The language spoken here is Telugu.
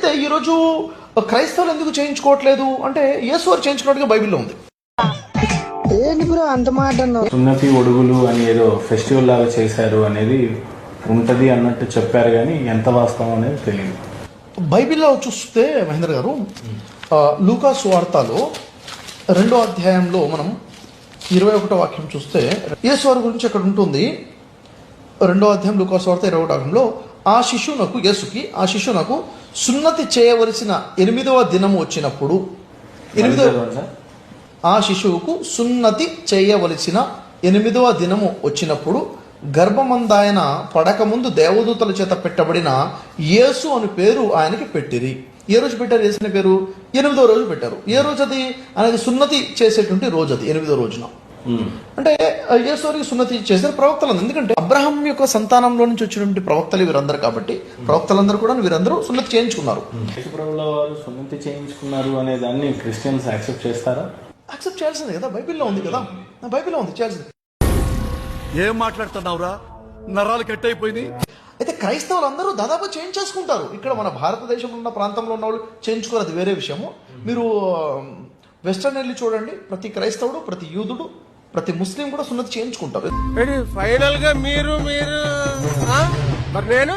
అయితే ఈరోజు క్రైస్తవులు ఎందుకు చేయించుకోవట్లేదు అంటే యేసు వారు చేయించుకున్నట్టుగా బైబిల్లో ఉంది. ఏంటి బ్రో అంత మాట అన్నావు? సున్నతి ఒడుగులు అని ఏదో ఫెస్టివల్ లాగా చేశారు అనేది ఉంటది అన్నట్టు చెప్పారు, కానీ ఎంత వాస్తవం అనేది తెలియదు. బైబిల్లో చూస్తే మహేంద్ర గారు, లూకా సువార్తలో 2వ అధ్యాయంలో మనం 21వ వాక్యం చూస్తే యేసు వారి గురించి అక్కడ ఉంటుంది. 2వ అధ్యాయం లూకా సువార్త 21వ వాక్యంలో ఆ శిశువునకు సున్నతి చేయవలసిన 8వ దినము వచ్చినప్పుడు, ఆ శిశువుకు సున్నతి చేయవలసిన 8వ దినము వచ్చినప్పుడు గర్భమందాయన పడకముందు దేవదూతల చేత పెట్టబడిన యేసు అని పేరు ఆయనకి పెట్టిరి. ఏ రోజు పెట్టారు యేసు అనే పేరు? 8వ రోజు పెట్టారు. ఏ రోజు అది? అనేది సున్నతి చేసేటువంటి రోజు, అది 8వ రోజున. అంటే యేసు వారికి సున్నతి చేసిన ప్రవక్తలు, ఎందుకంటే అబ్రహాం యొక్క సంతానంలో నుంచి వచ్చినటువంటి ప్రవక్తలు వీరందరూ, కాబట్టి ప్రవక్తలందరూ కూడా వీరందరూ సున్నతి చేయించుకున్నారు. యేసుప్రభుల వారు సున్నతి చేయించుకున్నారు అనే దాన్ని క్రిస్టియన్స్ యాక్సెప్ట్ చేస్తారా? యాక్సెప్ట్ చేయాల్సిందే కదా, బైబిల్లో ఉంది కదా, బైబిల్లో ఉంది, చేయాల్సింది. ఏం మాట్లాడుతున్నావురా, నరాలు కట్ అయిపోయింది. అయితే క్రైస్తవులందరూ దాదాపు చేయించేసుకుంటారు. ఇక్కడ మన భారతదేశంలో ఉన్న ప్రాంతంలో ఉన్న వాళ్ళు చేయించుకోరు, అది వేరే విషయము. మీరు వెస్టర్న్ వెళ్ళి చూడండి, ప్రతి క్రైస్తవుడు, ప్రతి యూదుడు, ప్రతి ముస్లిం కూడా సున్నతి చేయించుకుంటారు. ఫైనల్ గా మీరు మరి నేను